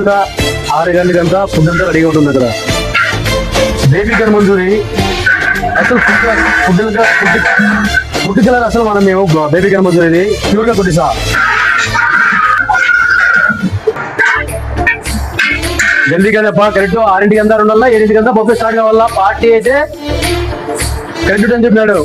ఖచ్చితంగా 6 గంటలకంతా ఫుడ్ అంతా రెడీగా ఉంటుంది అక్కడ. బేబీ కార్న్ మంచూరి అసలు ఫుడ్ కలర్ అసలు మేము బేబీ కార్న్ మంచూరి ఇది ప్యూర్ గా కొట్టిసా. జల్దీగా కరెక్ట్ 6ంటికి ఉండాలా, 7ంటికి బొప్పే స్టార్ట్ కావాలా. పార్టీ అయితే కరెక్ట్ అని చెప్పినాడు.